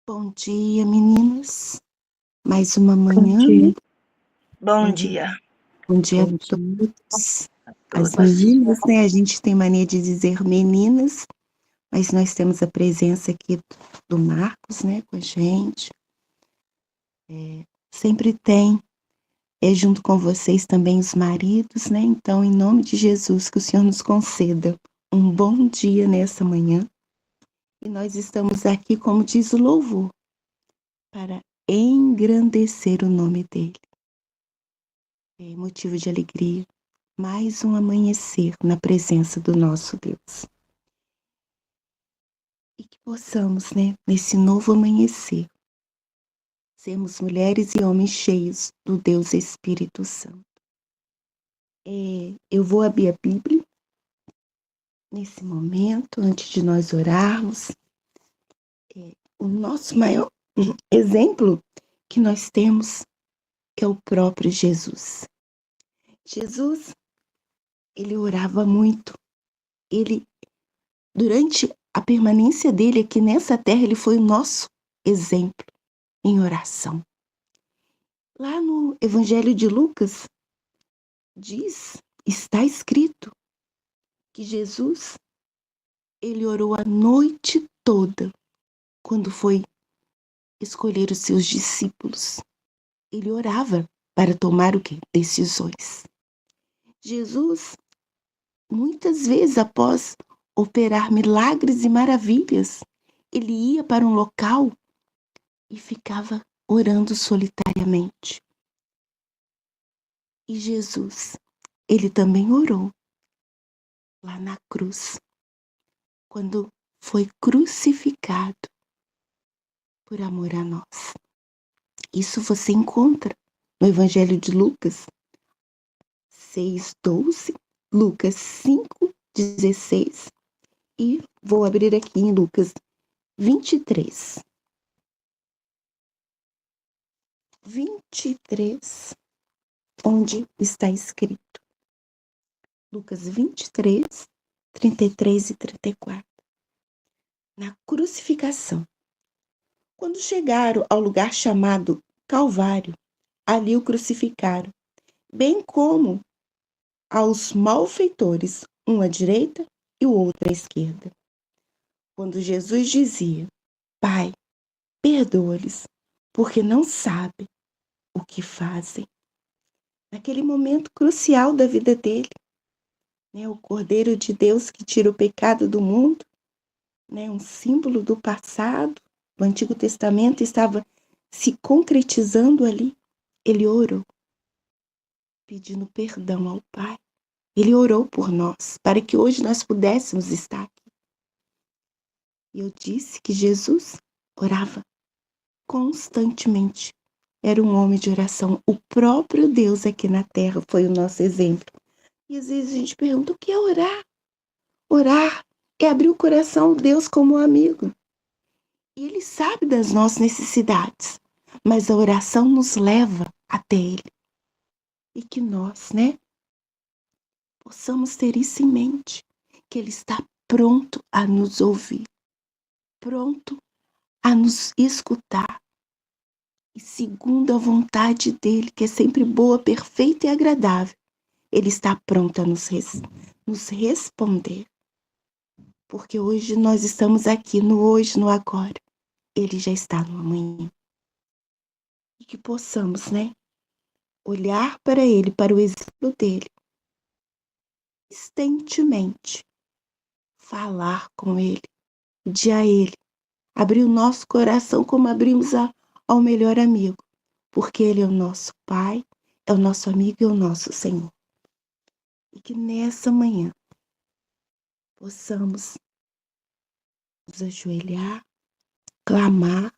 Bom dia, meninas. Mais uma Bom manhã, dia. né? Bom dia Bom dia a Bom dia. todos. a As todos. meninas, né? A gente tem mania de dizer meninas, mas nós temos a presença aqui do Marcos, né, com a gente. Sempre tem, junto com vocês também os maridos, né? Então, em nome de Jesus, que o Senhor nos conceda um bom dia nessa manhã. E nós estamos aqui, como diz o louvor, para engrandecer o nome dele. É motivo de alegria, mais um amanhecer na presença do nosso Deus. E que possamos, né, nesse novo amanhecer, sermos mulheres e homens cheios do Deus Espírito Santo. Eu vou abrir a Bíblia nesse momento, antes de nós orarmos. O nosso maior exemplo que nós temos é o próprio Jesus. Jesus, ele orava muito. Durante a permanência dele aqui nessa terra, ele foi o nosso exemplo em oração. Lá no Evangelho de Lucas, está escrito que Jesus, ele orou a noite toda quando foi escolher os seus discípulos. Ele orava para tomar o quê? Decisões. Jesus, muitas vezes após operar milagres e maravilhas, ele ia para um local e ficava orando solitariamente. E Jesus, ele também orou lá na cruz, quando foi crucificado por amor a nós. Isso você encontra no Evangelho de Lucas 6:12, Lucas 5:16 e vou abrir aqui em Lucas 23. 23, onde está escrito. Lucas 23, 33 e 34. Na crucificação. Quando chegaram ao lugar chamado Calvário, ali o crucificaram, bem como aos malfeitores, um à direita e o outro à esquerda. Quando Jesus dizia: Pai, perdoa-lhes, porque não sabem o que fazem. Naquele momento crucial da vida dele, né, o Cordeiro de Deus que tira o pecado do mundo, né, um símbolo do passado, o Antigo Testamento estava se concretizando ali. Ele orou, pedindo perdão ao Pai. Ele orou por nós, para que hoje nós pudéssemos estar aqui. E eu disse que Jesus orava constantemente. Era um homem de oração. O próprio Deus aqui na terra foi o nosso exemplo. E às vezes a gente pergunta, o que é orar? Orar é abrir o coração a Deus como um amigo. E Ele sabe das nossas necessidades, mas a oração nos leva até Ele. E que nós, né, possamos ter isso em mente, que Ele está pronto a nos ouvir, pronto a nos escutar, e segundo a vontade dEle, que é sempre boa, perfeita e agradável, Ele está pronto a nos responder. Porque hoje nós estamos aqui, no hoje, no agora. Ele já está no amanhã. E que possamos, né, olhar para Ele, para o exemplo dEle, instantemente, falar com Ele, pedir a Ele, abrir o nosso coração como abrimos ao melhor amigo, porque Ele é o nosso Pai, é o nosso amigo e é o nosso Senhor. E que nessa manhã possamos nos ajoelhar, clamar,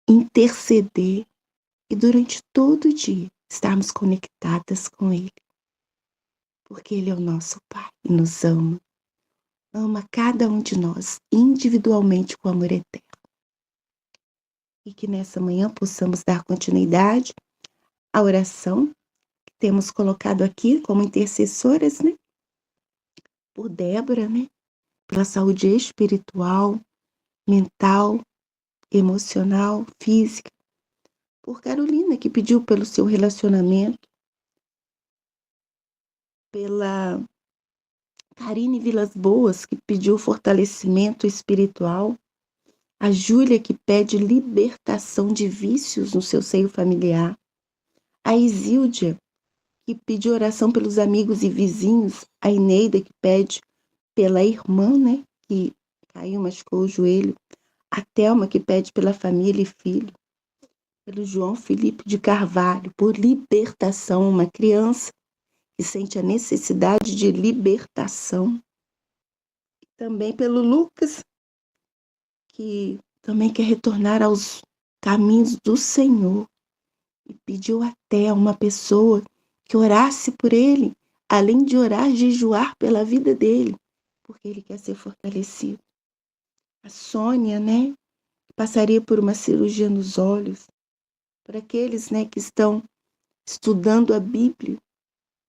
interceder e durante todo o dia estarmos conectadas com Ele, porque Ele é o nosso Pai e nos ama. Ama cada um de nós individualmente com amor eterno. E que nessa manhã possamos dar continuidade à oração que temos colocado aqui como intercessoras, né? Por Débora, né? Pela saúde espiritual, mental, emocional, física. Por Carolina, que pediu pelo seu relacionamento. Pela Karine Vilas Boas, que pediu fortalecimento espiritual. A Júlia, que pede libertação de vícios no seu seio familiar. A Isíldia, que pediu oração pelos amigos e vizinhos. A Ineida, que pede pela irmã, né, que caiu, machucou o joelho. A Thelma, que pede pela família e filho. Pelo João Felipe de Carvalho, por libertação, uma criança que sente a necessidade de libertação. E também pelo Lucas, que também quer retornar aos caminhos do Senhor. E pediu até a uma pessoa que orasse por ele, além de orar, jejuar pela vida dele, porque ele quer ser fortalecido. A Sônia, né, passaria por uma cirurgia nos olhos. Para aqueles, né, que estão estudando a Bíblia,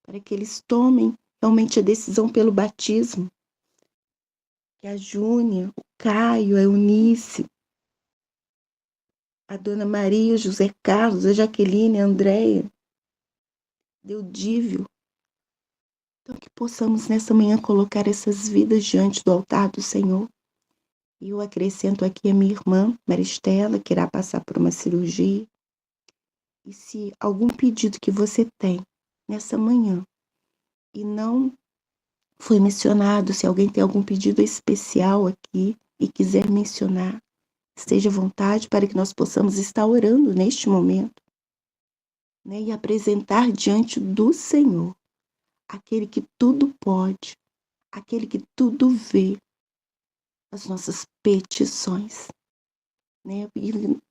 para que eles tomem realmente a decisão pelo batismo. Que a Júnia, o Caio, a Eunice, a Dona Maria, o José Carlos, a Jaqueline, a Andréia, Deudívio. Então que possamos nessa manhã colocar essas vidas diante do altar do Senhor. E eu acrescento aqui a minha irmã, Maristela, que irá passar por uma cirurgia. E se algum pedido que você tem nessa manhã e não foi mencionado, se alguém tem algum pedido especial aqui e quiser mencionar, esteja à vontade para que nós possamos estar orando neste momento, né, e apresentar diante do Senhor, aquele que tudo pode, aquele que tudo vê, as nossas petições, né,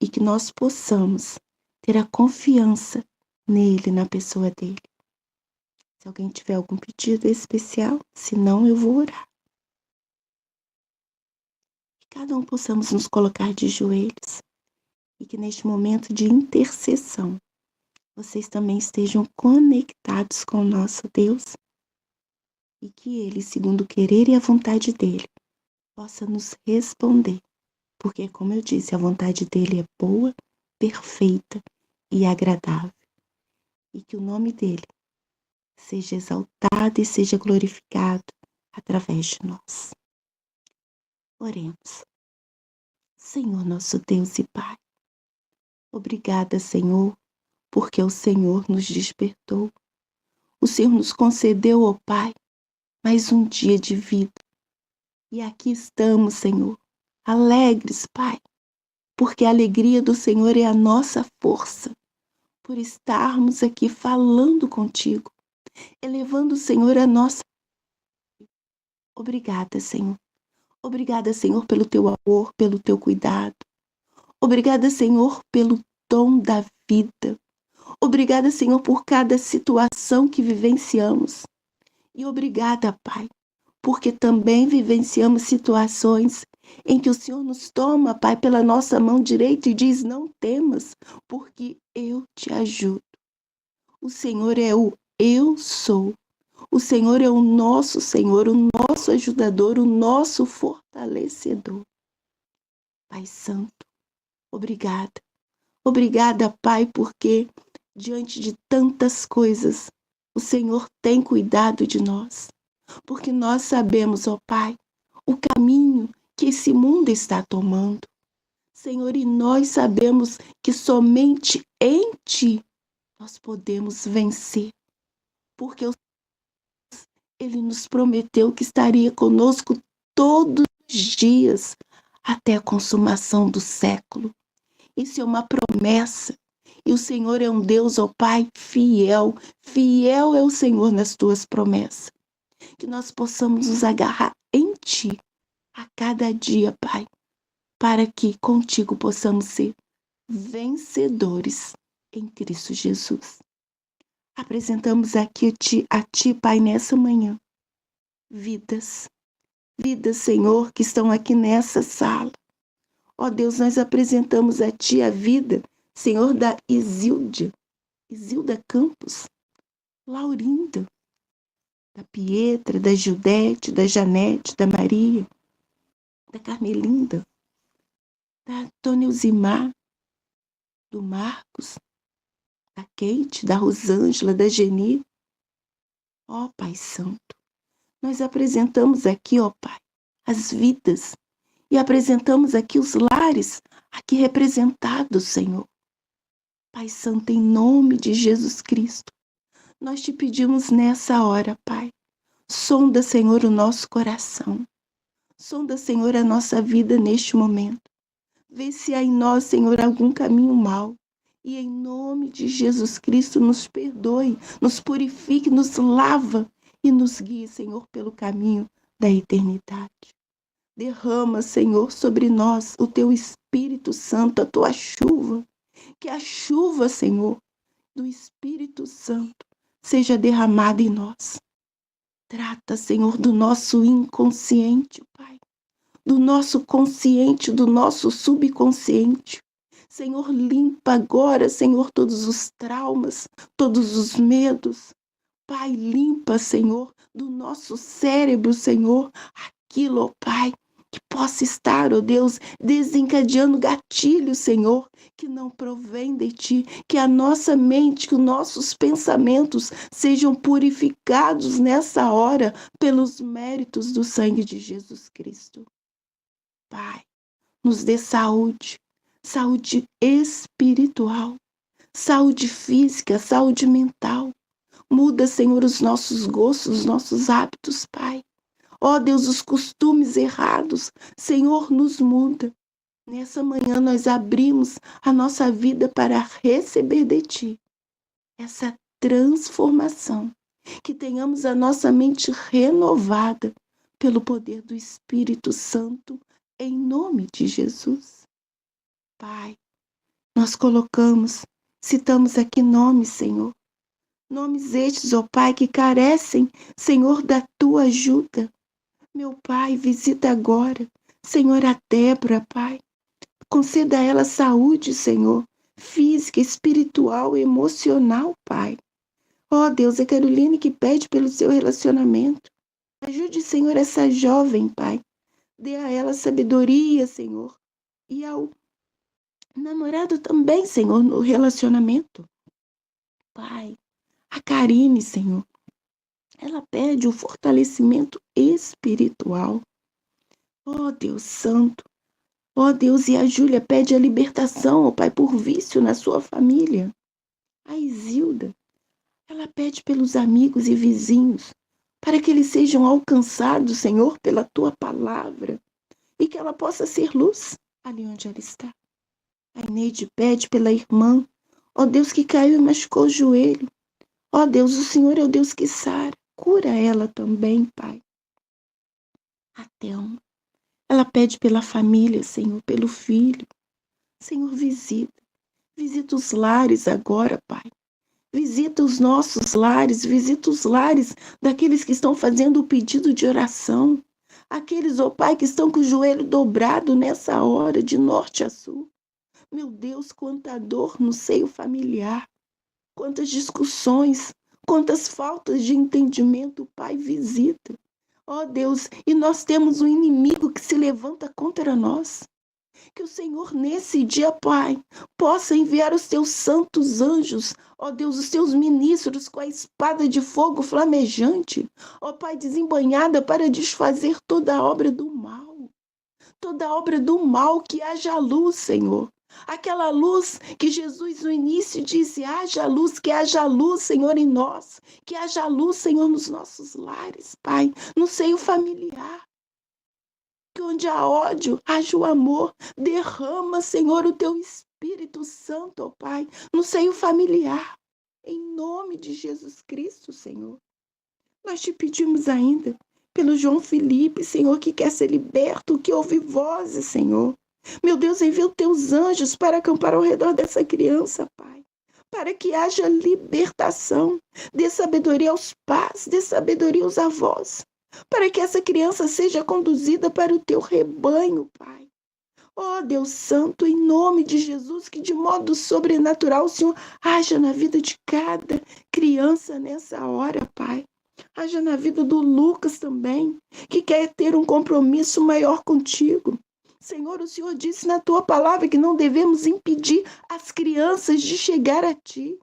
e que nós possamos ter a confiança nele, na pessoa dele. Se alguém tiver algum pedido especial, se não, eu vou orar. Que cada um possamos nos colocar de joelhos e que neste momento de intercessão vocês também estejam conectados com o nosso Deus e que Ele, segundo o querer e a vontade dEle, possa nos responder. Porque, como eu disse, a vontade dEle é boa, perfeita e agradável. E que o nome dEle seja exaltado e seja glorificado através de nós. Oremos. Senhor nosso Deus e Pai, obrigada, Senhor, porque o Senhor nos despertou. O Senhor nos concedeu, ó Pai, mais um dia de vida. E aqui estamos, Senhor, alegres, Pai, porque a alegria do Senhor é a nossa força, por estarmos aqui falando contigo, elevando, Senhor, a nossa... Obrigada, Senhor. Obrigada, Senhor, pelo teu amor, pelo teu cuidado. Obrigada, Senhor, pelo dom da vida. Obrigada, Senhor, por cada situação que vivenciamos. E obrigada, Pai, porque também vivenciamos situações em que o Senhor nos toma, Pai, pela nossa mão direita e diz: não temas, porque eu te ajudo. O Senhor é o eu sou. O Senhor é o nosso Senhor, o nosso ajudador, o nosso fortalecedor. Pai Santo, obrigada. Obrigada, Pai, porque diante de tantas coisas, o Senhor tem cuidado de nós. Porque nós sabemos, ó Pai, o caminho que esse mundo está tomando. Senhor, e nós sabemos que somente em Ti nós podemos vencer. Porque Ele nos prometeu que estaria conosco todos os dias até a consumação do século. Isso é uma promessa. E o Senhor é um Deus, ó Pai, fiel. Fiel é o Senhor nas tuas promessas. Que nós possamos nos agarrar em Ti a cada dia, Pai, para que contigo possamos ser vencedores em Cristo Jesus. Apresentamos aqui a Ti, Pai, nessa manhã, vidas, Senhor, que estão aqui nessa sala. Ó Deus, nós apresentamos a Ti a vida, Senhor, da Isilda Campos, Laurinda, da Pietra, da Judete, da Janete, da Maria, da Carmelinda, da Dona Elzimar, do Marcos, da Kate, da Rosângela, da Geni. Ó Pai Santo, nós apresentamos aqui, ó Pai, as vidas e apresentamos aqui os lares aqui representados, Senhor. Pai Santo, em nome de Jesus Cristo, nós te pedimos nessa hora, Pai, sonda, Senhor, o nosso coração. Sonda, Senhor, a nossa vida neste momento. Vê se há em nós, Senhor, algum caminho mau. E em nome de Jesus Cristo, nos perdoe, nos purifique, nos lava e nos guie, Senhor, pelo caminho da eternidade. Derrama, Senhor, sobre nós o teu Espírito Santo, a tua chuva. Que a chuva, Senhor, do Espírito Santo seja derramada em nós. Trata, Senhor, do nosso inconsciente, Pai. Do nosso consciente, do nosso subconsciente. Senhor, limpa agora, Senhor, todos os traumas, todos os medos. Pai, limpa, Senhor, do nosso cérebro, Senhor, aquilo, ó Pai, que possa estar, ó Deus, desencadeando gatilhos, Senhor, que não provém de Ti, que a nossa mente, que os nossos pensamentos sejam purificados nessa hora pelos méritos do sangue de Jesus Cristo. Pai, nos dê saúde, saúde espiritual, saúde física, saúde mental. Muda, Senhor, os nossos gostos, os nossos hábitos, Pai. Ó Deus, os costumes errados, Senhor, nos muda. Nessa manhã nós abrimos a nossa vida para receber de Ti essa transformação. Que tenhamos a nossa mente renovada pelo poder do Espírito Santo, em nome de Jesus. Pai, nós citamos aqui nomes, Senhor. Nomes estes, ó Pai, que carecem, Senhor, da Tua ajuda. Meu Pai, visita agora, Senhor, a Débora, Pai. Conceda a ela saúde, Senhor, física, espiritual, emocional, Pai. Ó Deus, é Caroline que pede pelo seu relacionamento. Ajude, Senhor, essa jovem, Pai. Dê a ela sabedoria, Senhor. E ao namorado também, Senhor, no relacionamento. Pai, a Karine, Senhor, ela pede o fortalecimento espiritual. Ó Deus Santo, ó Deus, e a Júlia pede a libertação, ó Pai, por vício na sua família. A Isilda, ela pede pelos amigos e vizinhos, para que eles sejam alcançados, Senhor, pela Tua palavra, e que ela possa ser luz ali onde ela está. A Ineide pede pela irmã, ó Deus, que caiu e machucou o joelho. Ó Deus, o Senhor é o Deus que sara. Cura ela também, Pai. A Thelma, ela pede pela família, Senhor, pelo filho. Senhor, visita os lares agora, Pai. Visita os nossos lares, visita os lares daqueles que estão fazendo o pedido de oração. Aqueles, ó Pai, que estão com o joelho dobrado nessa hora, de norte a sul. Meu Deus, quanta dor no seio familiar. Quantas discussões, quantas faltas de entendimento, Pai, visita. Ó Deus, e nós temos um inimigo que se levanta contra nós. Que o Senhor, nesse dia, Pai, possa enviar os teus santos anjos, ó Deus, os teus ministros com a espada de fogo flamejante, ó Pai, desembanhada para desfazer toda a obra do mal. Toda a obra do mal, que haja luz, Senhor. Aquela luz que Jesus no início disse, haja luz, que haja luz, Senhor, em nós. Que haja luz, Senhor, nos nossos lares, Pai, no seio familiar. Que onde há ódio, haja o amor. Derrama, Senhor, o teu Espírito Santo, ó Pai, no seio familiar. Em nome de Jesus Cristo, Senhor. Nós te pedimos ainda pelo João Felipe, Senhor, que quer ser liberto, que ouve vozes, Senhor. Meu Deus, envia os teus anjos para acampar ao redor dessa criança, Pai. Para que haja libertação. Dê sabedoria aos pais, dê sabedoria aos avós. Para que essa criança seja conduzida para o teu rebanho, Pai. Ó Deus Santo, em nome de Jesus, que de modo sobrenatural o Senhor haja na vida de cada criança nessa hora, Pai. Haja na vida do Lucas também, que quer ter um compromisso maior contigo. Senhor, o Senhor disse na tua palavra que não devemos impedir as crianças de chegar a ti.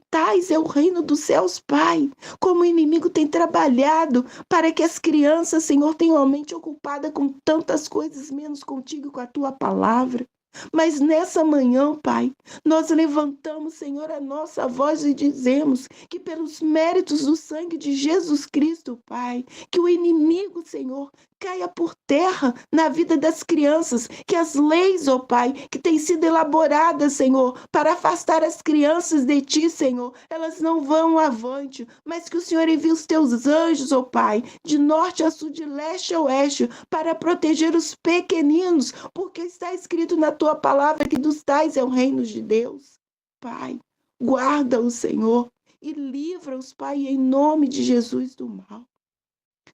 Tais é o reino dos céus, Pai. Como o inimigo tem trabalhado para que as crianças, Senhor, tenham a mente ocupada com tantas coisas, menos contigo e com a tua palavra. Mas nessa manhã, Pai, nós levantamos, Senhor, a nossa voz e dizemos que pelos méritos do sangue de Jesus Cristo, Pai, que o inimigo, Senhor, caia por terra na vida das crianças, que as leis, ó Pai, que têm sido elaboradas, Senhor, para afastar as crianças de Ti, Senhor, elas não vão avante, mas que o Senhor envie os Teus anjos, ó Pai, de norte a sul, de leste a oeste, para proteger os pequeninos, porque está escrito na Tua palavra que dos tais é o reino de Deus. Pai, guarda-os, Senhor, e livra-os, Pai, em nome de Jesus do mal.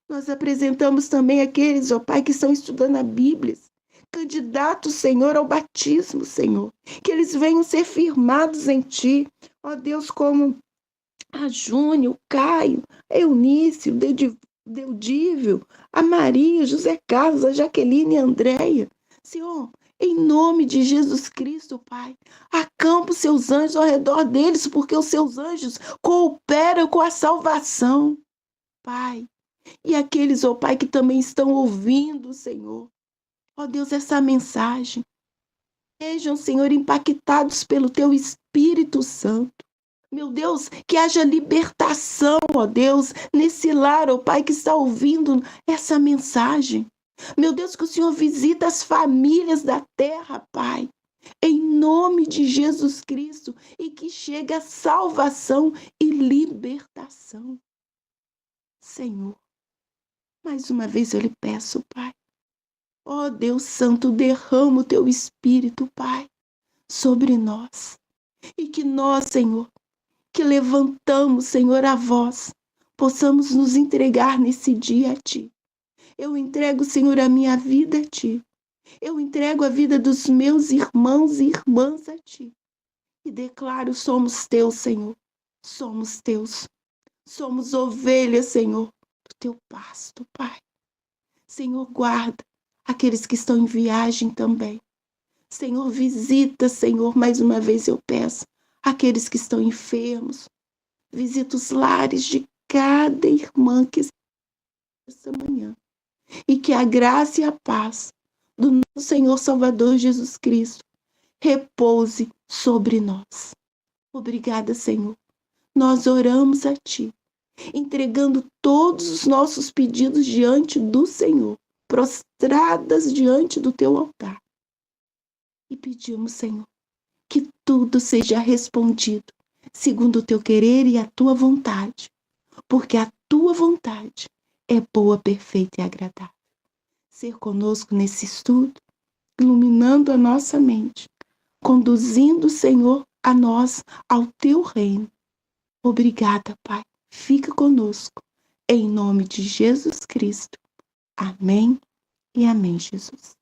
Nós apresentamos também aqueles, ó Pai, que estão estudando a Bíblia, candidatos, Senhor, ao batismo, Senhor, que eles venham ser firmados em Ti, ó Deus, como a Júnior, o Caio, a Eunice, o Deudívio, a Maria, José Carlos, a Jaqueline e a Andréia. Senhor, em nome de Jesus Cristo, Pai, acampa os seus anjos ao redor deles, porque os seus anjos cooperam com a salvação, Pai. E aqueles, ó Pai, que também estão ouvindo, Senhor, ó Deus, essa mensagem, sejam, Senhor, impactados pelo Teu Espírito Santo. Meu Deus, que haja libertação, ó Deus, nesse lar, ó Pai, que está ouvindo essa mensagem. Meu Deus, que o Senhor visita as famílias da terra, Pai, em nome de Jesus Cristo, e que chegue a salvação e libertação. Senhor, mais uma vez eu lhe peço, Pai, ó Deus Santo, derrama o Teu Espírito, Pai, sobre nós, e que nós, Senhor, que levantamos, Senhor, a voz, possamos nos entregar nesse dia a Ti. Eu entrego, Senhor, a minha vida a Ti. Eu entrego a vida dos meus irmãos e irmãs a Ti. E declaro, somos Teus, Senhor. Somos Teus. Somos ovelhas, Senhor, do Teu pasto, Pai. Senhor, guarda aqueles que estão em viagem também. Senhor, visita, Senhor, mais uma vez eu peço, aqueles que estão enfermos. Visita os lares de cada irmã que está essa manhã. E que a graça e a paz do nosso Senhor Salvador Jesus Cristo repouse sobre nós. Obrigada, Senhor. Nós oramos a Ti, entregando todos os nossos pedidos diante do Senhor, prostradas diante do Teu altar. E pedimos, Senhor, que tudo seja respondido segundo o Teu querer e a Tua vontade, porque a Tua vontade é boa, perfeita e agradável. Ser conosco nesse estudo, iluminando a nossa mente, conduzindo, Senhor, a nós ao Teu reino. Obrigada, Pai. Fica conosco. Em nome de Jesus Cristo. Amém e amém, Jesus.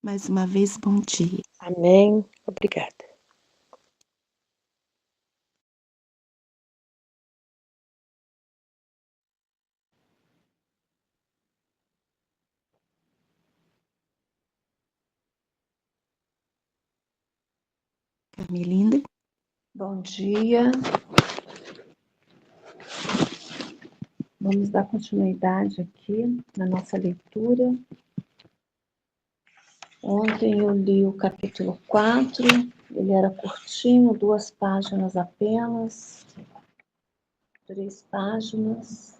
Mais uma vez, bom dia. Amém. Obrigada. Camilinda. Bom dia. Vamos dar continuidade aqui na nossa leitura. Ontem eu li o capítulo 4, ele era curtinho, 2 páginas apenas, 3 páginas.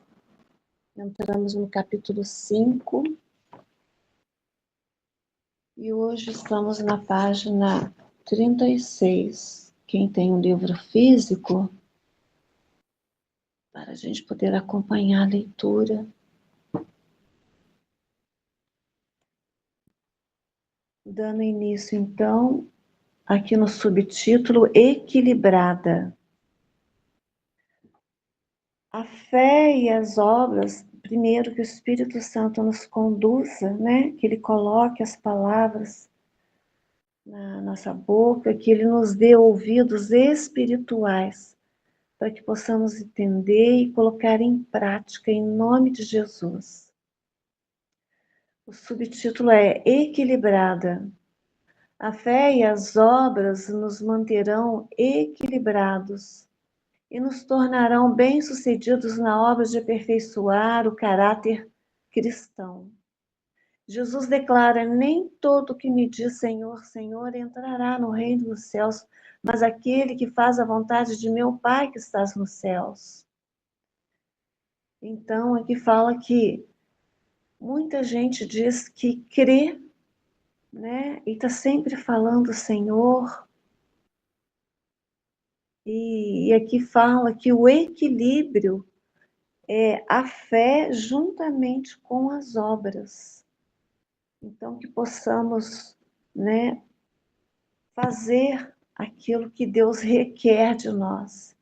Entramos no capítulo 5 e hoje estamos na página 36. Quem tem um livro físico, para a gente poder acompanhar a leitura. Dando início, então, aqui no subtítulo Equilibrada. A fé e as obras, primeiro que o Espírito Santo nos conduza, né? Que Ele coloque as palavras na nossa boca, que Ele nos dê ouvidos espirituais, para que possamos entender e colocar em prática, em nome de Jesus. O subtítulo é Equilibrada. A fé e as obras nos manterão equilibrados e nos tornarão bem-sucedidos na obra de aperfeiçoar o caráter cristão. Jesus declara: nem todo que me diz Senhor, Senhor entrará no reino dos céus, mas aquele que faz a vontade de meu Pai que estás nos céus. Então, aqui fala que muita gente diz que crê, né? E está sempre falando Senhor. E aqui fala que o equilíbrio é a fé juntamente com as obras. Então, que possamos, né, fazer aquilo que Deus requer de nós.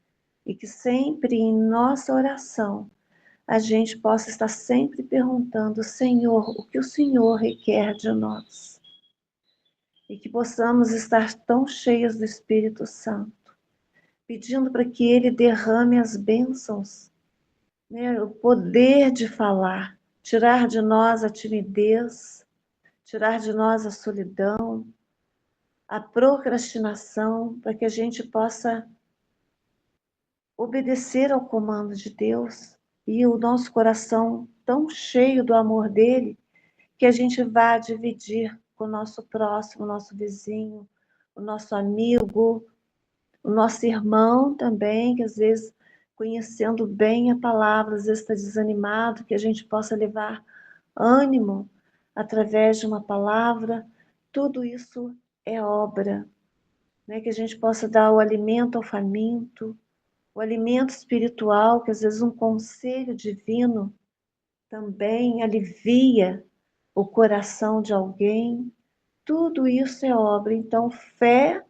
E que sempre em nossa oração a gente possa estar sempre perguntando: Senhor, o que o Senhor requer de nós? E que possamos estar tão cheios do Espírito Santo, pedindo para que Ele derrame as bênçãos, né, o poder de falar, tirar de nós a timidez, tirar de nós a solidão, a procrastinação, para que a gente possa obedecer ao comando de Deus e o nosso coração tão cheio do amor dele, que a gente vá dividir com o nosso próximo, o nosso vizinho, o nosso amigo, o nosso irmão também, que às vezes, conhecendo bem a palavra, às vezes está desanimado, que a gente possa levar ânimo através de uma palavra. Tudo isso é obra, né? Que a gente possa dar o alimento ao faminto, o alimento espiritual, que às vezes um conselho divino também alivia o coração de alguém. Tudo isso é obra. Então, fé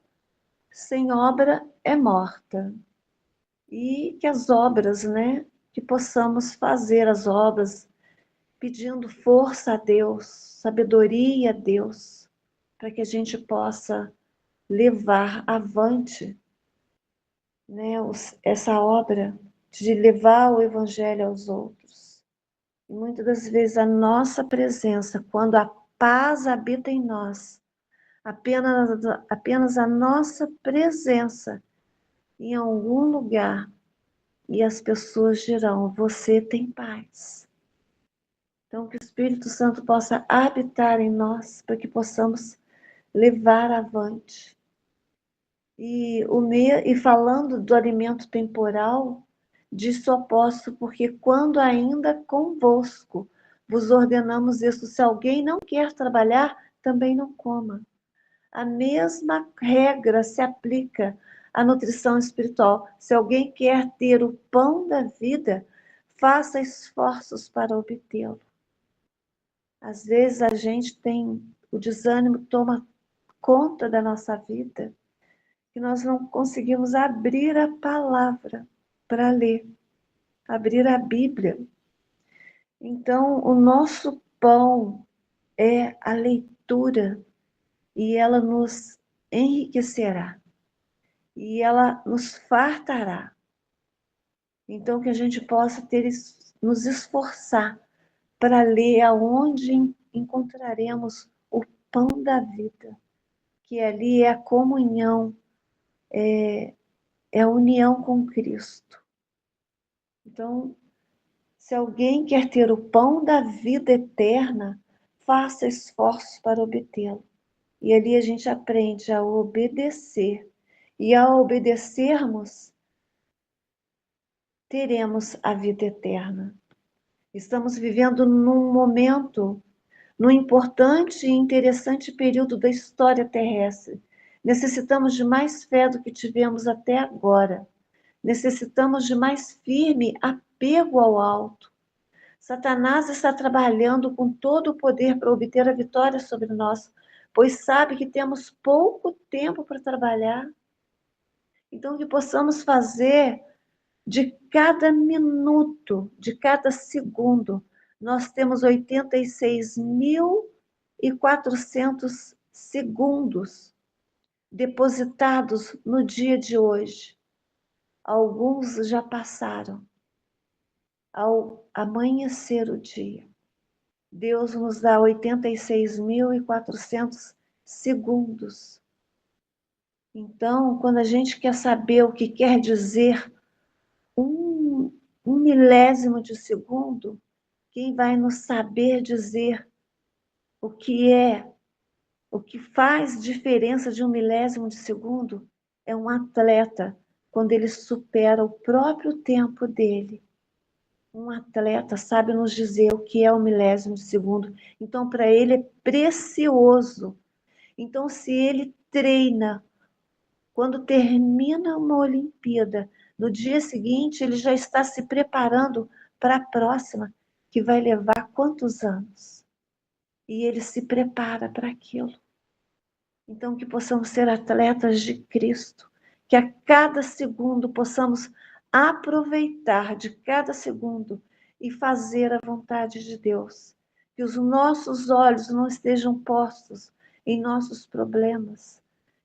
sem obra é morta. E que as obras, né? Que possamos fazer as obras pedindo força a Deus, sabedoria a Deus, para que a gente possa levar avante, né, essa obra de levar o Evangelho aos outros. E muitas das vezes a nossa presença, quando a paz habita em nós, apenas a nossa presença em algum lugar, e as pessoas dirão: você tem paz. Então, que o Espírito Santo possa habitar em nós, para que possamos levar avante. E falando do alimento temporal, disse o apóstolo: porque quando ainda convosco vos ordenamos isso, se alguém não quer trabalhar, também não coma. A mesma regra se aplica à nutrição espiritual. Se alguém quer ter o pão da vida, faça esforços para obtê-lo. Às vezes a gente o desânimo toma conta da nossa vida, que nós não conseguimos abrir a palavra para ler, abrir a Bíblia. Então, o nosso pão é a leitura, e ela nos enriquecerá, e ela nos fartará. Então, que a gente possa nos esforçar para ler aonde encontraremos o pão da vida, que ali é a comunhão, é a união com Cristo. Então, se alguém quer ter o pão da vida eterna, faça esforços para obtê-lo. E ali a gente aprende a obedecer. E ao obedecermos, teremos a vida eterna. Estamos vivendo num momento, num importante e interessante período da história terrestre. Necessitamos de mais fé do que tivemos até agora. Necessitamos de mais firme apego ao alto. Satanás está trabalhando com todo o poder para obter a vitória sobre nós, pois sabe que temos pouco tempo para trabalhar. Então, que possamos fazer de cada minuto, de cada segundo. Nós temos 86.400 segundos depositados no dia de hoje. Alguns já passaram ao amanhecer o dia. Deus nos dá 86.400 segundos. Então, quando a gente quer saber o que quer dizer um milésimo de segundo, quem vai nos saber dizer o que faz diferença de um milésimo de segundo é um atleta, quando ele supera o próprio tempo dele. Um atleta sabe nos dizer o que é o milésimo de segundo. Então, para ele é precioso. Então, se ele treina, quando termina uma Olimpíada, no dia seguinte ele já está se preparando para a próxima, que vai levar quantos anos? E ele se prepara para aquilo. Então, que possamos ser atletas de Cristo, que a cada segundo possamos aproveitar de cada segundo e fazer a vontade de Deus. Que os nossos olhos não estejam postos em nossos problemas,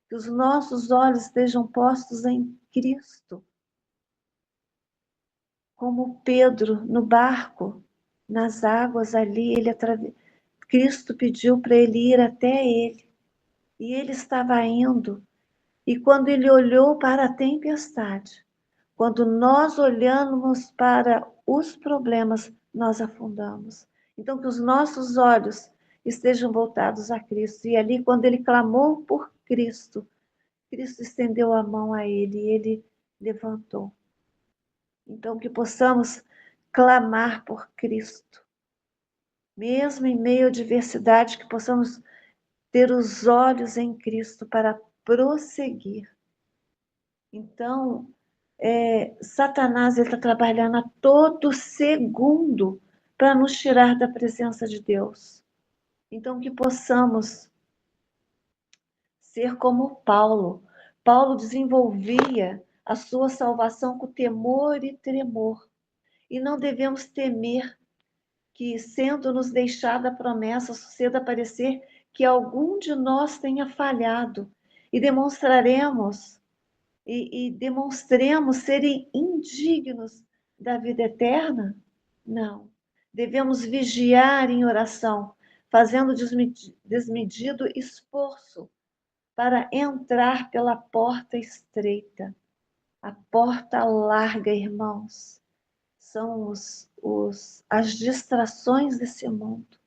que os nossos olhos estejam postos em Cristo. Como Pedro no barco, nas águas ali, Cristo pediu para ele ir até ele. E ele estava indo. E quando ele olhou para a tempestade, quando nós olhamos para os problemas, nós afundamos. Então, que os nossos olhos estejam voltados a Cristo. E ali, quando ele clamou por Cristo, Cristo estendeu a mão a ele e ele levantou. Então, que possamos clamar por Cristo. Mesmo em meio à adversidade, que possamos ter os olhos em Cristo para prosseguir. Então, Satanás está trabalhando a todo segundo para nos tirar da presença de Deus. Então, que possamos ser como Paulo. Paulo desenvolvia a sua salvação com temor e tremor. E não devemos temer que, sendo-nos deixada a promessa, suceda parecer que algum de nós tenha falhado. E demonstremos serem indignos da vida eterna? Não. Devemos vigiar em oração, fazendo desmedido esforço para entrar pela porta estreita. A porta larga, irmãos, são as distrações desse mundo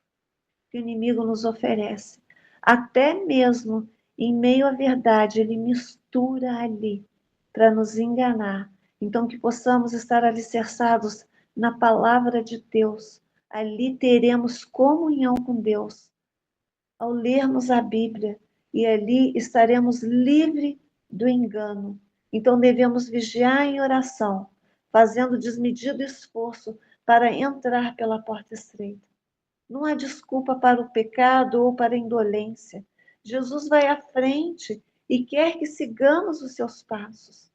que o inimigo nos oferece. Até mesmo em meio à verdade, ele mistura ali para nos enganar. Então, que possamos estar alicerçados na palavra de Deus. Ali teremos comunhão com Deus. Ao lermos a Bíblia, e ali estaremos livres do engano. Então, devemos vigiar em oração, fazendo desmedido esforço para entrar pela porta estreita. Não há desculpa para o pecado ou para a indolência. Jesus vai à frente e quer que sigamos os seus passos.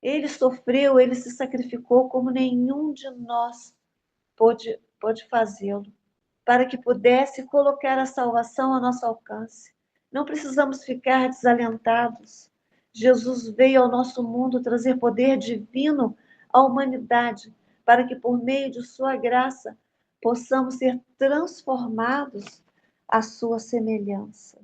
Ele sofreu, ele se sacrificou como nenhum de nós pôde fazê-lo, para que pudesse colocar a salvação ao nosso alcance. Não precisamos ficar desalentados. Jesus veio ao nosso mundo trazer poder divino à humanidade, para que por meio de sua graça possamos ser transformados à sua semelhança.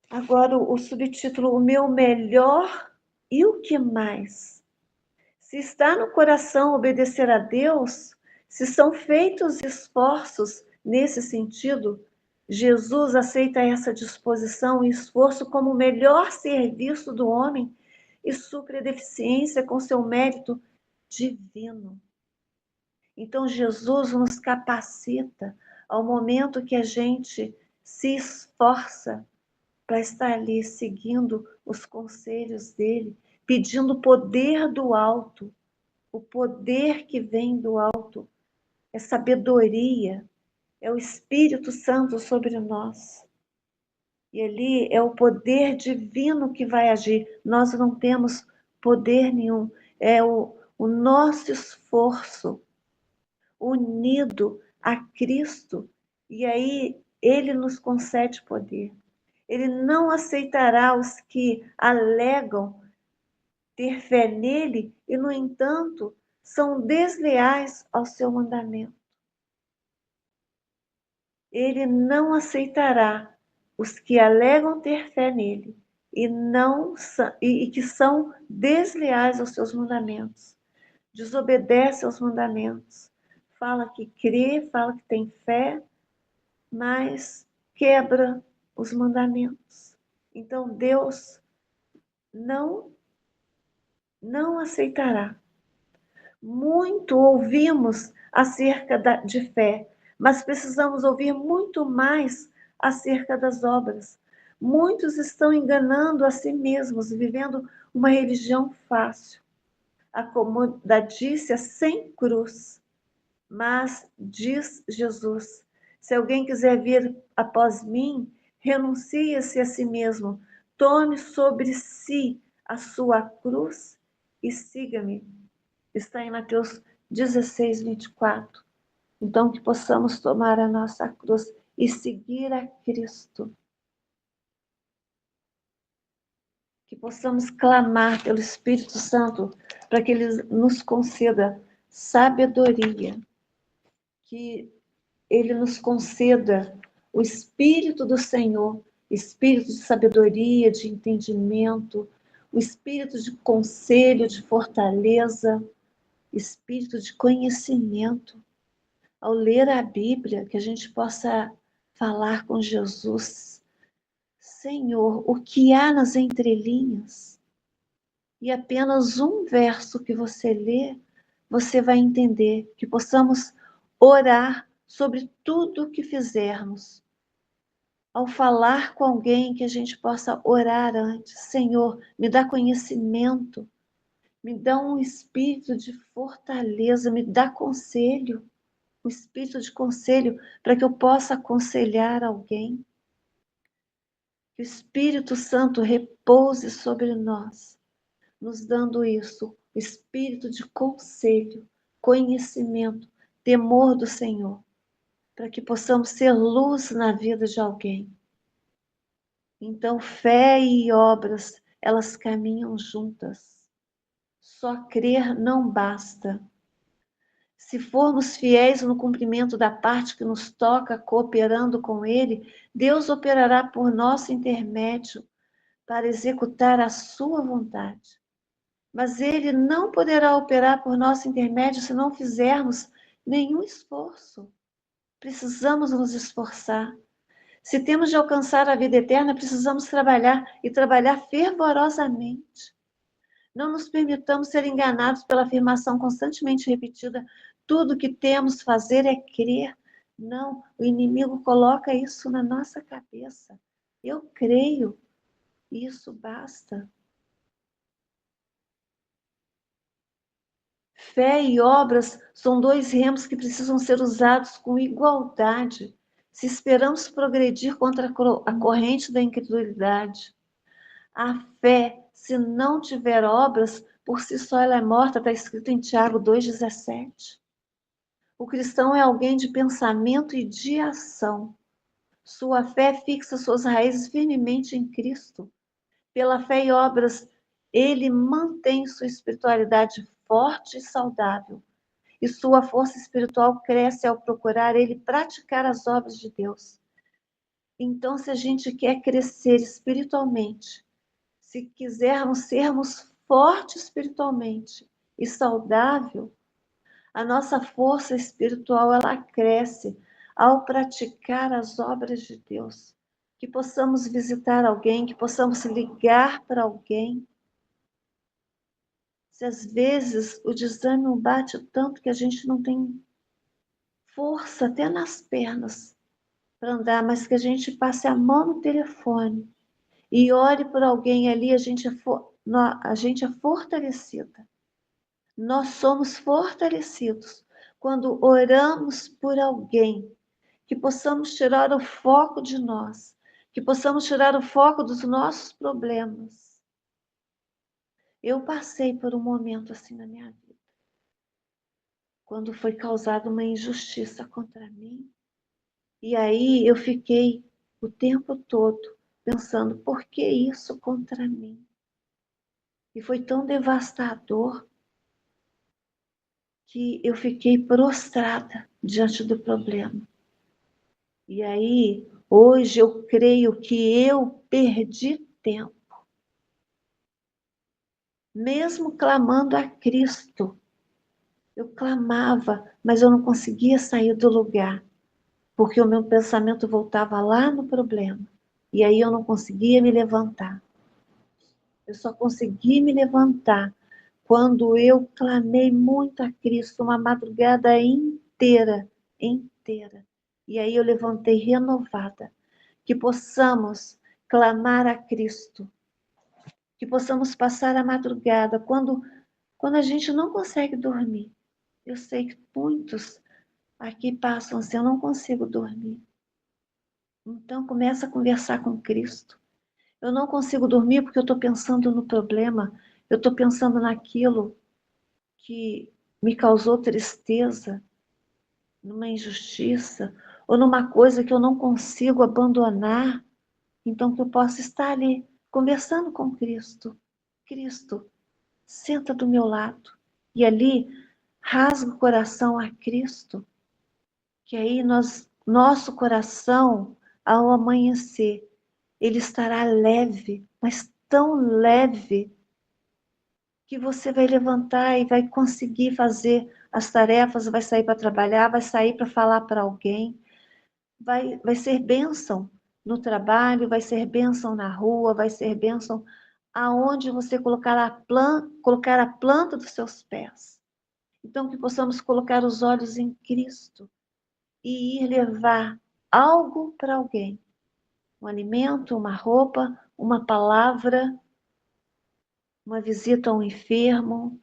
Agora o subtítulo: O meu melhor e o que mais? Se está no coração obedecer a Deus, se são feitos esforços nesse sentido, Jesus aceita essa disposição e esforço como o melhor serviço do homem e supre a deficiência com seu mérito divino. Então, Jesus nos capacita ao momento que a gente se esforça para estar ali seguindo os conselhos dele, pedindo o poder do alto. O poder que vem do alto é sabedoria, é o Espírito Santo sobre nós. E ali é o poder divino que vai agir. Nós não temos poder nenhum. É o nosso esforço unido a Cristo. E aí ele nos concede poder. Ele não aceitará os que alegam ter fé nele e, no entanto, são desleais ao seu mandamento. Ele não aceitará os que alegam ter fé nele e que são desleais aos seus mandamentos, desobedecem aos mandamentos, fala que crê, fala que tem fé, mas quebra os mandamentos. Então Deus não aceitará. Muito ouvimos acerca de fé, mas precisamos ouvir muito mais acerca das obras. Muitos estão enganando a si mesmos, vivendo uma religião fácil, acomodadícia, sem cruz. Mas, diz Jesus, se alguém quiser vir após mim, renuncie-se a si mesmo, tome sobre si a sua cruz e siga-me. Está em Mateus 16, 24. Então, que possamos tomar a nossa cruz e seguir a Cristo. Que possamos clamar pelo Espírito Santo para que Ele nos conceda sabedoria. Que Ele nos conceda o Espírito do Senhor, espírito de sabedoria, de entendimento, o espírito de conselho, de fortaleza, espírito de conhecimento. Ao ler a Bíblia, que a gente possa falar com Jesus. Senhor, o que há nas entrelinhas? E apenas um verso que você lê, você vai entender. Que possamos orar sobre tudo o que fizermos. Ao falar com alguém, que a gente possa orar antes. Senhor, me dá conhecimento. Me dá um espírito de fortaleza. Me dá conselho. O espírito de conselho, para que eu possa aconselhar alguém. Que o Espírito Santo repouse sobre nós, nos dando isso, o espírito de conselho, conhecimento, temor do Senhor, para que possamos ser luz na vida de alguém. Então, fé e obras, elas caminham juntas. Só crer não basta. Se formos fiéis no cumprimento da parte que nos toca, cooperando com Ele, Deus operará por nosso intermédio para executar a sua vontade. Mas Ele não poderá operar por nosso intermédio se não fizermos nenhum esforço. Precisamos nos esforçar. Se temos de alcançar a vida eterna, precisamos trabalhar e trabalhar fervorosamente. Não nos permitamos ser enganados pela afirmação constantemente repetida: tudo que temos fazer é crer. Não, o inimigo coloca isso na nossa cabeça. Eu creio, isso basta. Fé e obras são dois remos que precisam ser usados com igualdade, se esperamos progredir contra a corrente da incredulidade. A fé, se não tiver obras, por si só ela é morta, está escrito em Tiago 2,17. O cristão é alguém de pensamento e de ação. Sua fé fixa suas raízes firmemente em Cristo. Pela fé e obras, ele mantém sua espiritualidade forte e saudável. E sua força espiritual cresce ao procurar ele praticar as obras de Deus. Então, se a gente quer crescer espiritualmente, se quisermos sermos fortes espiritualmente e saudável, a nossa força espiritual ela cresce ao praticar as obras de Deus. Que possamos visitar alguém, que possamos ligar para alguém. Se às vezes o desânimo bate tanto que a gente não tem força até nas pernas para andar, mas que a gente passe a mão no telefone e ore por alguém ali, a gente é fortalecida. Nós somos fortalecidos quando oramos por alguém, que possamos tirar o foco de nós, que possamos tirar o foco dos nossos problemas. Eu passei por um momento assim na minha vida, quando foi causada uma injustiça contra mim, e aí eu fiquei o tempo todo pensando, por que isso contra mim? E foi tão devastador. que eu fiquei prostrada diante do problema. E aí, hoje eu creio que eu perdi tempo. Mesmo clamando a Cristo, eu clamava, mas eu não conseguia sair do lugar, porque o meu pensamento voltava lá no problema. E aí eu não conseguia me levantar. Eu só consegui me levantar quando eu clamei muito a Cristo, uma madrugada inteira. E aí eu levantei renovada. Que possamos clamar a Cristo, que possamos passar a madrugada, quando a gente não consegue dormir. Eu sei que muitos aqui passam assim, eu não consigo dormir. Então começa a conversar com Cristo. Eu não consigo dormir porque eu estou pensando no problema, eu estou pensando naquilo que me causou tristeza, numa injustiça, ou numa coisa que eu não consigo abandonar. Então que eu possa estar ali, conversando com Cristo. Cristo, senta do meu lado. E ali, rasga o coração a Cristo. Que aí nosso coração, ao amanhecer, ele estará leve, mas tão leve, que você vai levantar e vai conseguir fazer as tarefas, vai sair para trabalhar, vai sair para falar para alguém, vai ser bênção no trabalho, vai ser bênção na rua, vai ser bênção aonde você colocar a planta dos seus pés. Então, que possamos colocar os olhos em Cristo e ir levar algo para alguém. Um alimento, uma roupa, uma palavra, uma visita a um enfermo,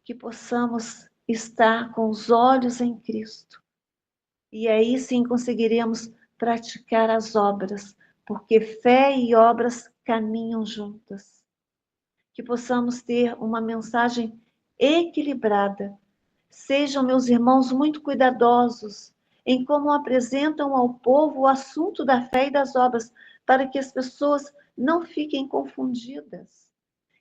que possamos estar com os olhos em Cristo. E aí sim conseguiremos praticar as obras, porque fé e obras caminham juntas. Que possamos ter uma mensagem equilibrada. Sejam, meus irmãos, muito cuidadosos em como apresentam ao povo o assunto da fé e das obras, para que as pessoas não fiquem confundidas.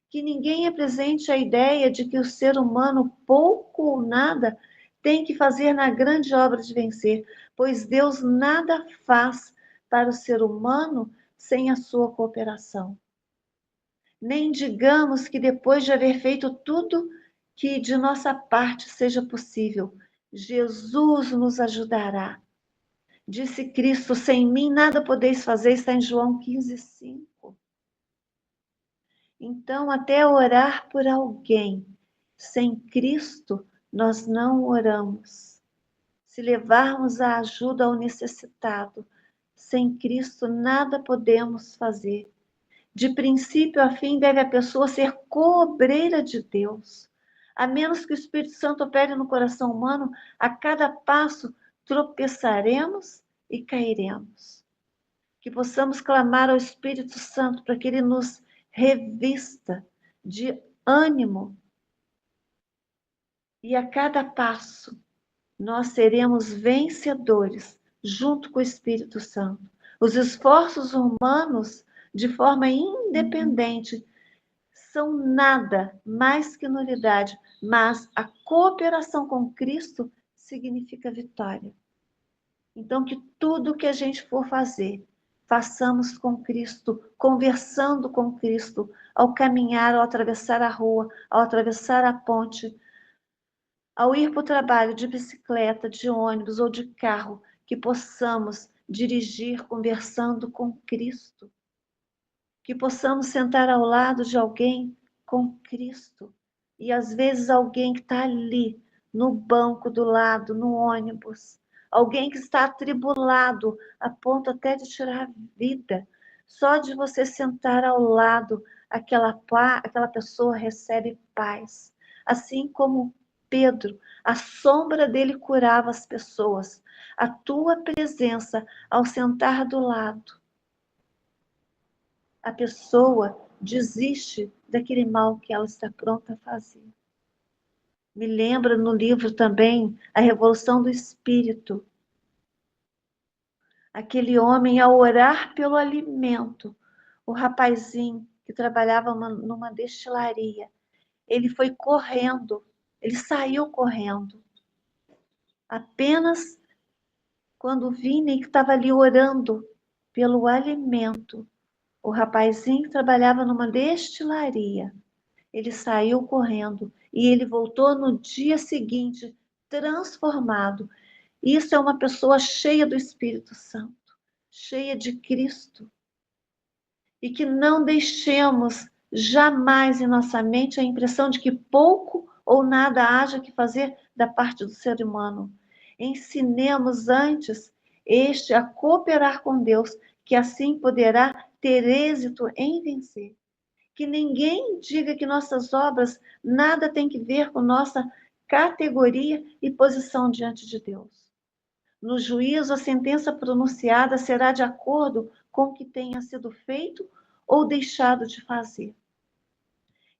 Que ninguém apresente a ideia de que o ser humano, pouco ou nada, tem que fazer na grande obra de vencer, pois Deus nada faz para o ser humano sem a sua cooperação. Nem digamos que depois de haver feito tudo que de nossa parte seja possível, Jesus nos ajudará. Disse Cristo, sem mim nada podeis fazer, está em João 15:5. Então, até orar por alguém, sem Cristo, nós não oramos. Se levarmos a ajuda ao necessitado, sem Cristo nada podemos fazer. De princípio a fim, deve a pessoa ser coobreira de Deus. A menos que o Espírito Santo opere no coração humano, a cada passo tropeçaremos e cairemos. Que possamos clamar ao Espírito Santo para que ele nos revista de ânimo. E a cada passo nós seremos vencedores junto com o Espírito Santo. Os esforços humanos, de forma independente, são nada mais que nulidade, mas a cooperação com Cristo significa vitória. Então, que tudo que a gente for fazer, façamos com Cristo, conversando com Cristo, ao caminhar, ao atravessar a rua, ao atravessar a ponte, ao ir para o trabalho de bicicleta, de ônibus ou de carro, que possamos dirigir conversando com Cristo. Que possamos sentar ao lado de alguém com Cristo. E às vezes alguém que está ali, no banco do lado, no ônibus. Alguém que está atribulado, a ponto até de tirar a vida. Só de você sentar ao lado, aquela pessoa recebe paz. Assim como Pedro, a sombra dele curava as pessoas. A tua presença ao sentar do lado, a pessoa desiste daquele mal que ela está pronta a fazer. Me lembra no livro também a Revolução do Espírito. Aquele homem, ao orar pelo alimento, o rapazinho que trabalhava numa destilaria, ele foi correndo, ele saiu correndo Apenas quando Vini, que estava ali orando pelo alimento, o rapazinho que trabalhava numa destilaria, ele saiu correndo e ele voltou no dia seguinte transformado. Isso é uma pessoa cheia do Espírito Santo, cheia de Cristo. E que não deixemos jamais em nossa mente a impressão de que pouco ou nada haja que fazer da parte do ser humano. Ensinemos antes este a cooperar com Deus, que assim poderá ter êxito em vencer. Que ninguém diga que nossas obras nada tem que ver com nossa categoria e posição diante de Deus. No juízo, a sentença pronunciada será de acordo com o que tenha sido feito ou deixado de fazer.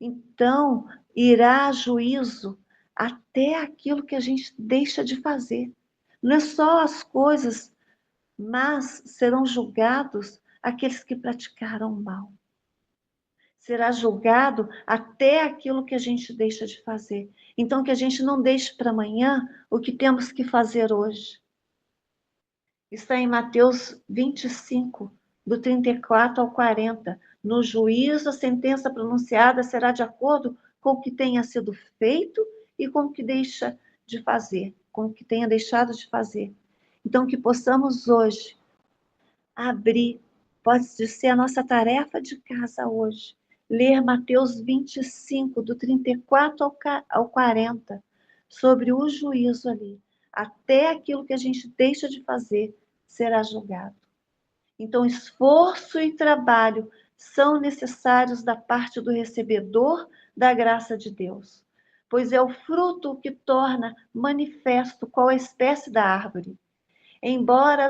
Então, irá a juízo até aquilo que a gente deixa de fazer. Não é só as coisas, mas serão julgados aqueles que praticaram o mal. Será julgado até aquilo que a gente deixa de fazer. Então, que a gente não deixe para amanhã o que temos que fazer hoje. Está em Mateus 25, do 34 ao 40. No juízo, a sentença pronunciada será de acordo com o que tenha sido feito e com o que deixa de fazer, com o que tenha deixado de fazer. Então, que possamos hoje abrir, pode ser a nossa tarefa de casa hoje, ler Mateus 25, do 34 ao 40, sobre o juízo ali. Até aquilo que a gente deixa de fazer será julgado. Então, esforço e trabalho são necessários da parte do recebedor da graça de Deus, pois é o fruto que torna manifesto qual a espécie da árvore. Embora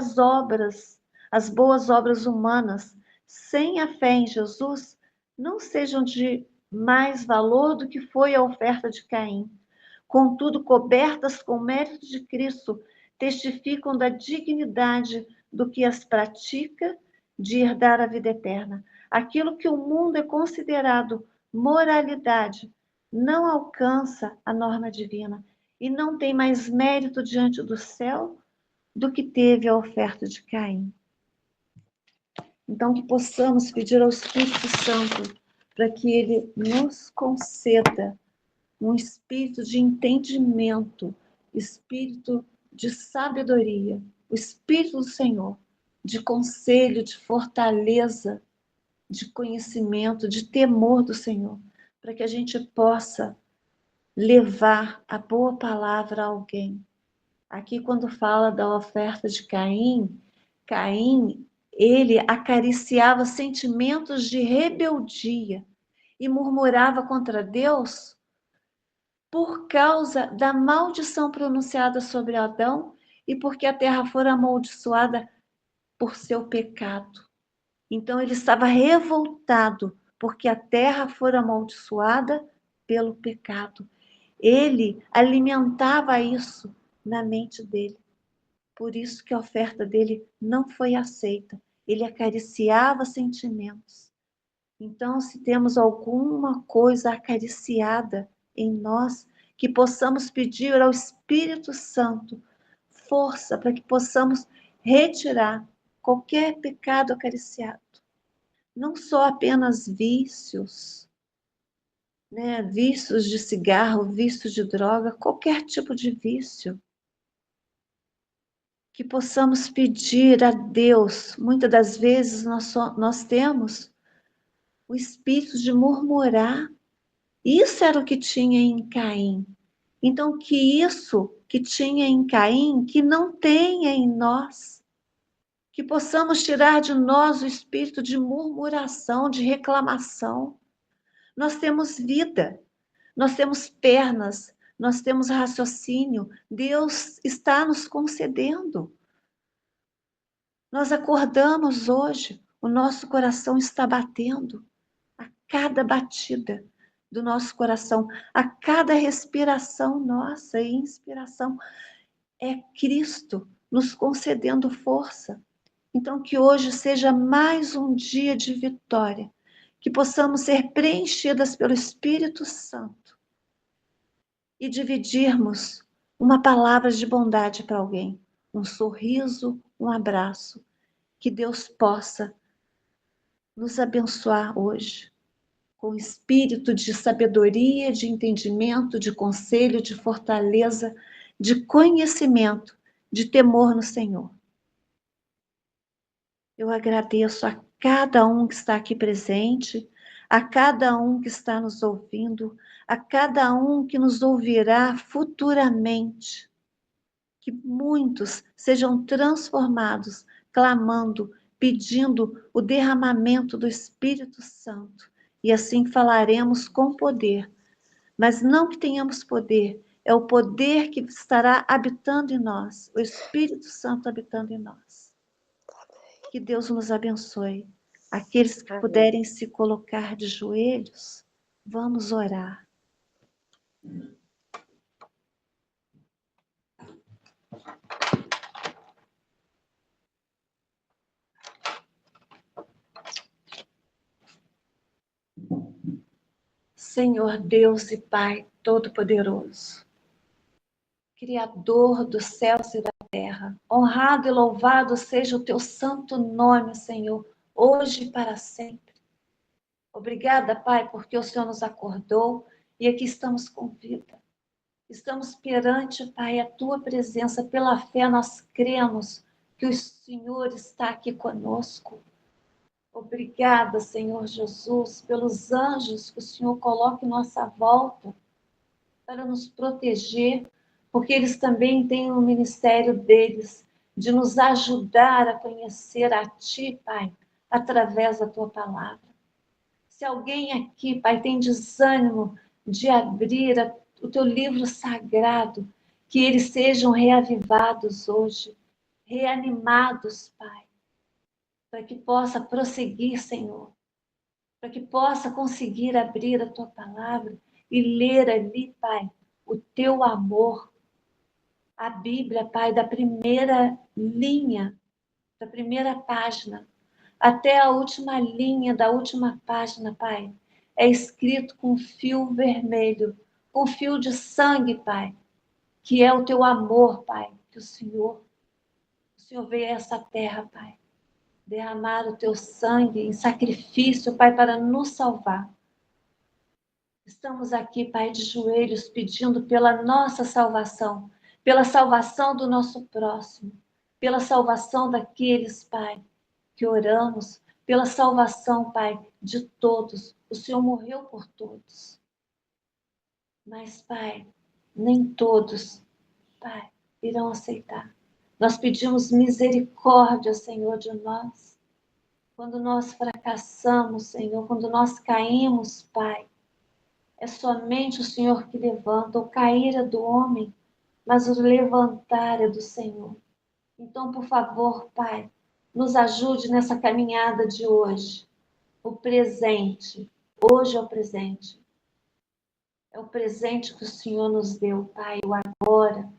as boas obras humanas, sem a fé em Jesus, não sejam de mais valor do que foi a oferta de Caim. Contudo, cobertas com o mérito de Cristo, testificam da dignidade do que as pratica, de herdar a vida eterna. Aquilo que o mundo é considerado moralidade, não alcança a norma divina e não tem mais mérito diante do céu do que teve a oferta de Caim. Então, que possamos pedir ao Espírito Santo para que ele nos conceda um espírito de entendimento, espírito de sabedoria, o Espírito do Senhor, de conselho, de fortaleza, de conhecimento, de temor do Senhor, para que a gente possa levar a boa palavra a alguém. Aqui, quando fala da oferta de Caim, ele acariciava sentimentos de rebeldia e murmurava contra Deus por causa da maldição pronunciada sobre Adão e porque a terra fora amaldiçoada por seu pecado. Então ele estava revoltado porque a terra fora amaldiçoada pelo pecado. Ele alimentava isso na mente dele. Por isso que a oferta dele não foi aceita. Ele acariciava sentimentos. Então, se temos alguma coisa acariciada em nós, que possamos pedir ao Espírito Santo força para que possamos retirar qualquer pecado acariciado. Não só apenas vícios, né? Vícios de cigarro, vícios de droga, qualquer tipo de vício. Que possamos pedir a Deus. Muitas das vezes nós temos o espírito de murmurar. Isso era o que tinha em Caim. Então, que isso que tinha em Caim, que não tenha em nós. Que possamos tirar de nós o espírito de murmuração, de reclamação. Nós temos vida, nós temos pernas, nós temos raciocínio. Deus está nos concedendo. Nós acordamos hoje, o nosso coração está batendo. A cada batida do nosso coração, a cada respiração nossa e inspiração, é Cristo nos concedendo força. Então, que hoje seja mais um dia de vitória, que possamos ser preenchidas pelo Espírito Santo e dividirmos uma palavra de bondade para alguém, um sorriso, um abraço. Que Deus possa nos abençoar hoje com espírito de sabedoria, de entendimento, de conselho, de fortaleza, de conhecimento, de temor no Senhor. Eu agradeço a cada um que está aqui presente, a cada um que está nos ouvindo, a cada um que nos ouvirá futuramente. Que muitos sejam transformados, clamando, pedindo o derramamento do Espírito Santo. E assim falaremos com poder. Mas não que tenhamos poder, é o poder que estará habitando em nós, o Espírito Santo habitando em nós. Que Deus nos abençoe. Aqueles que puderem se colocar de joelhos, vamos orar. Senhor Deus e Pai Todo-Poderoso, Criador dos céus e da terra, honrado e louvado seja o teu santo nome, Senhor, hoje e para sempre. Obrigada, Pai, porque o Senhor nos acordou e aqui estamos com vida. Estamos perante, Pai, a tua presença. Pela fé nós cremos que o Senhor está aqui conosco. Obrigada, Senhor Jesus, pelos anjos que o Senhor coloca em nossa volta para nos proteger, porque eles também têm o ministério deles de nos ajudar a conhecer a Ti, Pai, através da Tua palavra. Se alguém aqui, Pai, tem desânimo de abrir o Teu livro sagrado, que eles sejam reavivados hoje, reanimados, Pai, para que possa prosseguir, Senhor, para que possa conseguir abrir a Tua palavra e ler ali, Pai, o Teu amor. A Bíblia, Pai, da primeira linha, da primeira página, até a última linha da última página, Pai, é escrito com fio vermelho, com fio de sangue, Pai, que é o Teu amor, Pai, que o Senhor veio a essa terra, Pai, derramar o Teu sangue em sacrifício, Pai, para nos salvar. Estamos aqui, Pai, de joelhos, pedindo pela nossa salvação, pela salvação do nosso próximo, pela salvação daqueles, Pai, que oramos, pela salvação, Pai, de todos. O Senhor morreu por todos. Mas, Pai, nem todos, Pai, irão aceitar. Nós pedimos misericórdia, Senhor, de nós. Quando nós fracassamos, Senhor, quando nós caímos, Pai, é somente o Senhor que levanta. O cair é do homem, mas o levantar é do Senhor. Então, por favor, Pai, nos ajude nessa caminhada de hoje. O presente, hoje é o presente. É o presente que o Senhor nos deu, Pai, o agora.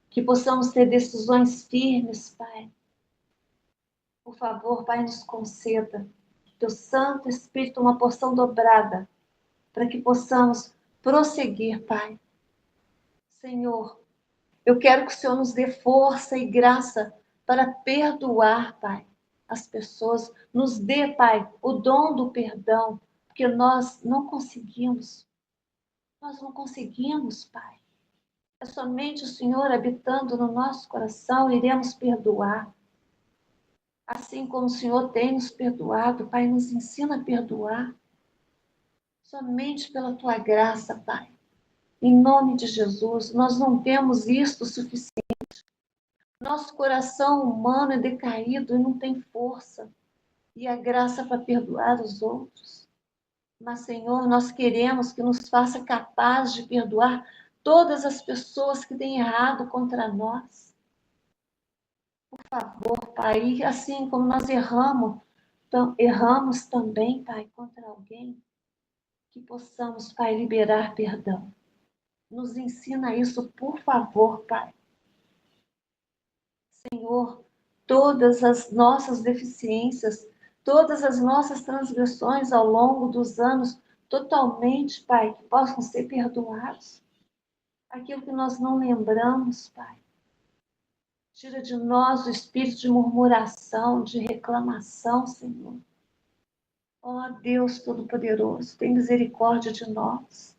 Que possamos ter decisões firmes, Pai. Por favor, Pai, nos conceda Teu Santo Espírito uma porção dobrada, para que possamos prosseguir, Pai. Senhor, eu quero que o Senhor nos dê força e graça para perdoar, Pai, as pessoas. Nos dê, Pai, o dom do perdão, porque nós não conseguimos. Nós não conseguimos, Pai. É somente o Senhor habitando no nosso coração, iremos perdoar. Assim como o Senhor tem nos perdoado, Pai, nos ensina a perdoar. Somente pela Tua graça, Pai. Em nome de Jesus, nós não temos isto suficiente. Nosso coração humano é decaído e não tem força e a graça para perdoar os outros. Mas, Senhor, nós queremos que nos faça capaz de perdoar todas as pessoas que têm errado contra nós. Por favor, Pai, e assim como nós erramos também, Pai, contra alguém, que possamos, Pai, liberar perdão. Nos ensina isso, por favor, Pai. Senhor, todas as nossas deficiências, todas as nossas transgressões ao longo dos anos, totalmente, Pai, que possam ser perdoados. aquilo que nós não lembramos, Pai. Tira de nós o espírito de murmuração, de reclamação, Senhor. Ó Deus Todo-Poderoso, tem misericórdia de nós.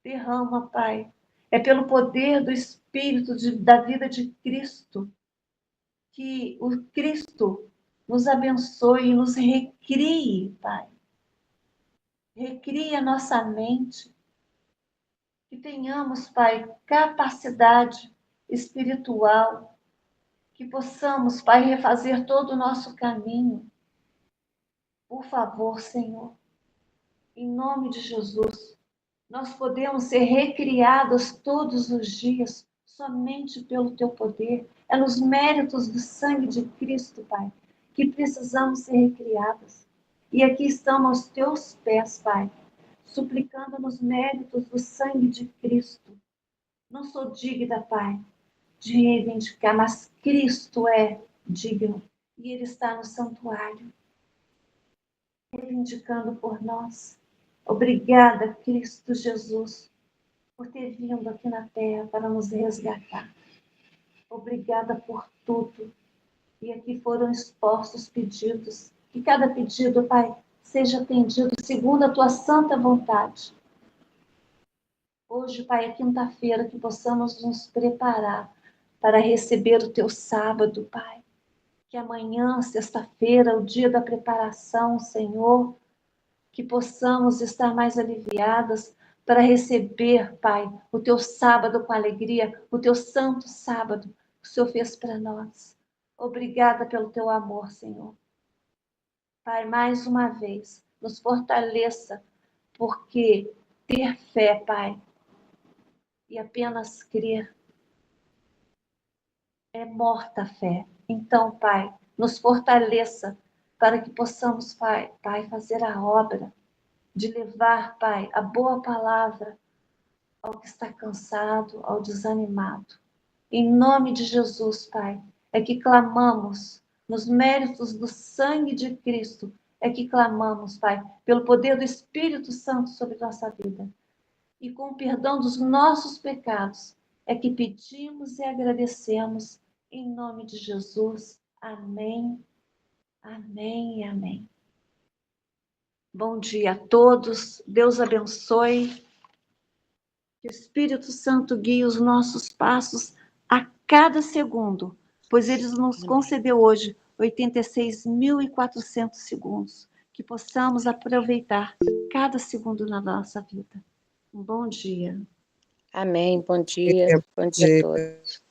Derrama, Pai. É pelo poder do Espírito da vida de Cristo que o Cristo nos abençoe e nos recrie, Pai. Recrie a nossa mente. Que tenhamos, Pai, capacidade espiritual. Que possamos, Pai, refazer todo o nosso caminho. Por favor, Senhor, em nome de Jesus, nós podemos ser recriados todos os dias somente pelo Teu poder. É nos méritos do sangue de Cristo, Pai, que precisamos ser recriados. E aqui estamos aos Teus pés, Pai, suplicando nos méritos do sangue de Cristo. Não sou digna, Pai, de reivindicar, mas Cristo é digno. E Ele está no santuário, reivindicando por nós. Obrigada, Cristo Jesus, por ter vindo aqui na terra para nos resgatar. Obrigada por tudo. E aqui foram expostos pedidos. Que cada pedido, Pai, seja atendido segundo a Tua santa vontade. Hoje, Pai, é quinta-feira, que possamos nos preparar para receber o Teu sábado, Pai. Que amanhã, sexta-feira, o dia da preparação, Senhor, que possamos estar mais aliviadas para receber, Pai, o Teu sábado com alegria, o Teu santo sábado que o Senhor fez para nós. Obrigada pelo Teu amor, Senhor. Pai, mais uma vez, nos fortaleça, porque ter fé, Pai, e apenas crer é morta a fé. Então, Pai, nos fortaleça para que possamos, Pai, fazer a obra de levar, Pai, a boa palavra ao que está cansado, ao desanimado. Em nome de Jesus, Pai, é que clamamos, nos méritos do sangue de Cristo, é que clamamos, Pai, pelo poder do Espírito Santo sobre nossa vida. E com o perdão dos nossos pecados, é que pedimos e agradecemos, em nome de Jesus. Amém, amém e amém. Bom dia a todos, Deus abençoe. Que o Espírito Santo guie os nossos passos a cada segundo, pois ele nos concedeu hoje 86.400 segundos. Que possamos aproveitar cada segundo na nossa vida. Um bom dia. Amém. Bom dia. Bom dia a todos.